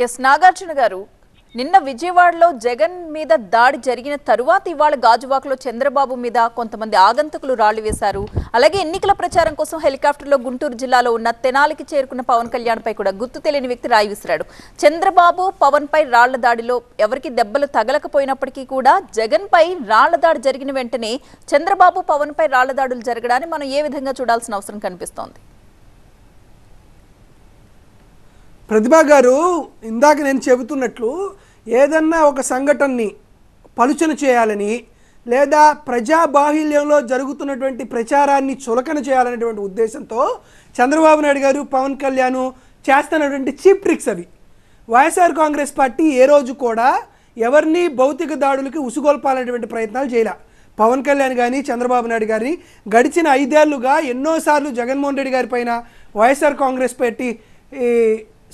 Yes Nagarjuna గారు, నిన్న విజయవాడలో జగన్ మీద దాడి జరిగిన తరువాత ఇవాళ గాజువాకలో చంద్రబాబు మీద కొంతమంది ఆగంతకులు రాళ్లు వేశారు. అలాగే ఎన్నికల ప్రచారం కోసం హెలికాప్టర్లో గుంటూరు జిల్లాలో ఉన్న తెనాలికి చేరుకున్న పవన్ కళ్యాణ్ పై కూడా గుర్తు తెలియని వ్యక్తి రాయి విసిరాడు. చంద్రబాబు పవన్ పై రాళ్ల దాడిలో ఎవరికి దెబ్బలు తగలకపోయినప్పటికీ కూడా జగన్ పై రాళ్ల దాడి జరిగిన వెంటనే చంద్రబాబు పవన్ పై రాళ్ల దాడులు జరగడాన్ని మనం ఏ విధంగా చూడాల్సిన అవసరం కనిపిస్తోంది? ప్రతిభా గారు, ఇందాక నేను చెబుతున్నట్లు ఏదన్నా ఒక సంఘటనని పలుచన చేయాలని లేదా ప్రజాబాహుల్యంలో జరుగుతున్నటువంటి ప్రచారాన్ని చులకన చేయాలనేటువంటి ఉద్దేశంతో చంద్రబాబు నాయుడు గారు పవన్ కళ్యాణ్ చేస్తున్నటువంటి చీప్ ట్రిక్స్ అవి. వైఎస్ఆర్ కాంగ్రెస్ పార్టీ ఏ రోజు కూడా ఎవరిని భౌతిక దాడులకి ఉసుగొల్పాలనేటువంటి ప్రయత్నాలు చేయలే. పవన్ కళ్యాణ్ కానీ చంద్రబాబు నాయుడు గారిని గడిచిన 5 ఏళ్లుగా ఎన్నోసార్లు జగన్మోహన్ రెడ్డి గారి పైన వైఎస్ఆర్ కాంగ్రెస్ పార్టీ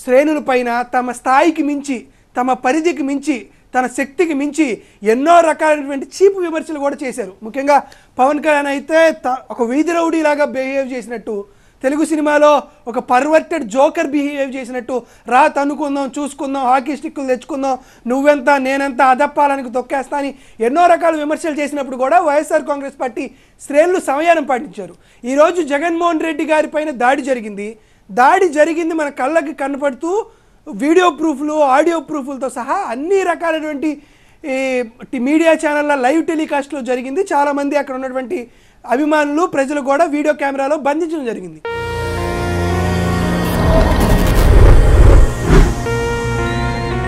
శ్రేణుల పైన తమ స్థాయికి మించి, తమ పరిధికి మించి, తన శక్తికి మించి ఎన్నో రకాలైనటువంటి చీప్ విమర్శలు కూడా చేశారు. ముఖ్యంగా పవన్ కళ్యాణ్ అయితే ఒక వీధి రౌడీలాగా బిహేవ్ చేసినట్టు, తెలుగు సినిమాలో ఒక పర్వర్టెడ్ జోకర్ బిహేవ్ చేసినట్టు, రా తన్నుకుందాం, చూసుకుందాం, హాకీ స్టిక్కులు తెచ్చుకుందాం, నువ్వెంత నేనెంత అదప్పాలనికి తొక్కేస్తా అని ఎన్నో రకాల విమర్శలు చేసినప్పుడు కూడా వైఎస్ఆర్ కాంగ్రెస్ పార్టీ శ్రేణులు సంయమనం పాటించారు. ఈరోజు జగన్మోహన్ రెడ్డి గారి పైన దాడి జరిగింది మన కళ్ళకి కనపడుతూ వీడియో ప్రూఫ్లు, ఆడియో ప్రూఫ్లతో సహా అన్ని రకాలైనటువంటి మీడియా ఛానళ్ళ లైవ్ టెలికాస్ట్లో జరిగింది. చాలామంది అక్కడ ఉన్నటువంటి అభిమానులు, ప్రజలు కూడా వీడియో కెమెరాలో బంధించడం జరిగింది.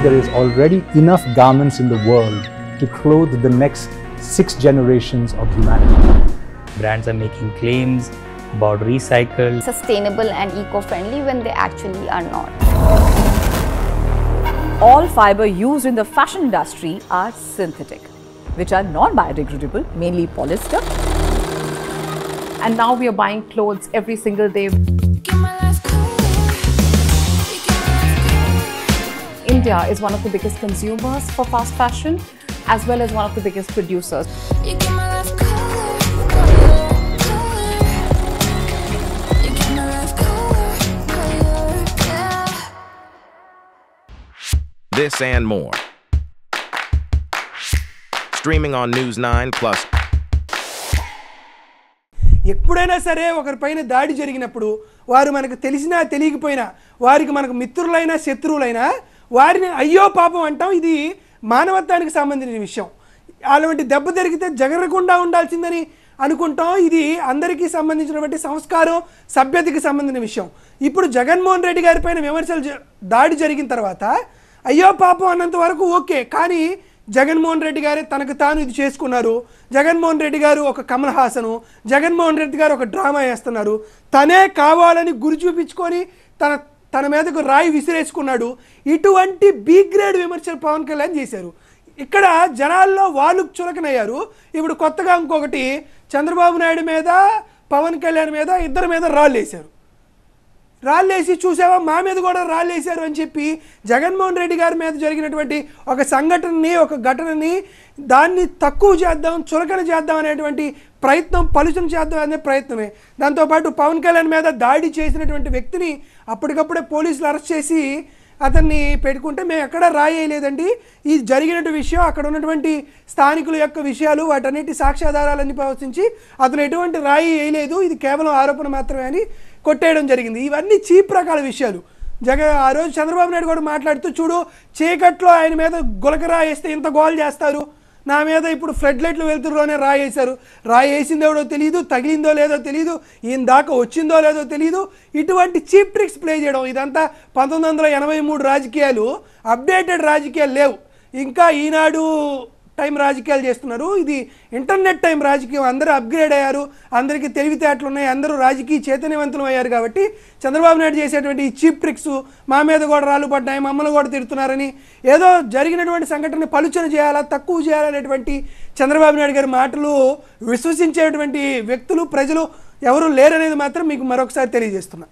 There is already enough garments in the world to clothe the next 6 generations of humanity. Brands are making claims about recycled, sustainable and eco-friendly when they actually are not. All fiber used in the fashion industry are synthetic, which are non-biodegradable, mainly polyester. And now we are buying clothes every single day. India is one of the biggest consumers for fast fashion, as well as one of the biggest producers. This and more. Streaming on News 9 Plus. ఎప్పుడైనా సరే ఒకరిపైన దాడి జరిగినప్పుడు వారు మనకు తెలిసినా తెలియకపోయినా, వారికి మనకు మిత్రులైనా శత్రువులైనా వారిని అయ్యో పాపం అంటాం. ఇది మానవత్వానికి సంబంధించిన విషయం. అలాంటి దెబ్బ జరిగితే జరగకుండా ఉండాల్సిందని అనుకుంటాం. ఇది అందరికీ సంబంధించినటువంటి సంస్కారం, సభ్యతకి సంబంధించిన విషయం. ఇప్పుడు జగన్మోహన్ రెడ్డి గారి పైన దాడి జరిగిన తర్వాత అయ్యో పాపం అన్నంత వరకు ఓకే. కానీ జగన్మోహన్ రెడ్డి గారే తనకు తాను ఇది చేసుకున్నారు. జగన్మోహన్ రెడ్డి గారు ఒక కమల్ హాసను, జగన్మోహన్ రెడ్డి గారు ఒక డ్రామా వేస్తున్నారు. తనే కావాలని గురి చూపించుకొని తన మీదకు రాయి విసిరేసుకున్నాడు. ఇటువంటి బి గ్రేడ్ విమర్శలు పవన్ కళ్యాణ్ చేశారు. ఇక్కడ జనాల్లో వాళ్ళు చులకనయ్యారు. ఇప్పుడు కొత్తగా ఇంకొకటి చంద్రబాబు నాయుడు మీద, పవన్ కళ్యాణ్ మీద, ఇద్దరి మీద రాళ్ళేసి చూసావా మా మీద కూడా రాళ్ళేశారు అని చెప్పి జగన్మోహన్ రెడ్డి గారి మీద జరిగినటువంటి ఒక సంఘటనని, ఒక ఘటనని దాన్ని తక్కువ చేద్దాం, చులకన చేద్దాం అనేటువంటి ప్రయత్నం, పలుచన చేద్దాం అనే ప్రయత్నమే. దాంతోపాటు పవన్ కళ్యాణ్ మీద దాడి చేసినటువంటి వ్యక్తిని అప్పటికప్పుడే పోలీసులు అరెస్ట్ చేసి అతన్ని పెట్టుకుంటే మేము ఎక్కడ రాయేయలేదండి, ఇది జరిగినట్టు విషయం, అక్కడ ఉన్నటువంటి స్థానికుల యొక్క విషయాలు, వాటన్నిటి సాక్ష్యాధారాలన్నీ ప్రవర్తించి అతను ఎటువంటి రాయి వేయలేదు, ఇది కేవలం ఆరోపణ మాత్రమే అని కొట్టేయడం జరిగింది. ఇవన్నీ చీప్ రకాల విషయాలు. ఆ రోజు చంద్రబాబు నాయుడు కూడా మాట్లాడుతూ, చూడు చీకట్లో ఆయన మీద గులకరా వేస్తే ఇంత గోల్ చేస్తారు, నా మీద ఇప్పుడు ఫ్లడ్ లైట్లు వెళ్తురులోనే రాయి వేశారు, రాయి వేసిందో ఎవడో తెలియదు, తగిలిందో లేదో తెలియదు, ఈయన దాకా వచ్చిందో లేదో తెలియదు. ఇటువంటి చీప్ ట్రిక్స్ ప్లే చేయడం, ఇదంతా 1983 రాజకీయాలు, అప్డేటెడ్ రాజకీయాలు లేవు. ఇంకా ఈనాడు టైం రాజకీయాలు చేస్తున్నారు. ఇది ఇంటర్నెట్ టైం రాజకీయం. అందరూ అప్గ్రేడ్ అయ్యారు, అందరికీ తెలివితేటలు ఉన్నాయి, అందరూ రాజకీయ చైతన్యవంతులు అయ్యారు. కాబట్టి చంద్రబాబు నాయుడు చేసేటువంటి ఈ చీప్ ట్రిక్స్, మా మీద కూడా రాళ్ళు పడ్డాయి, మమ్మల్ని కూడా తిడుతున్నారని, ఏదో జరిగినటువంటి సంఘటనని పలుచన చేయాలా, తక్కువ చేయాలనేటువంటి చంద్రబాబు నాయుడు గారి మాటలు విశ్వసించేటువంటి వ్యక్తులు, ప్రజలు ఎవరు లేరనేది మాత్రం మీకు మరొకసారి తెలియజేస్తున్నా.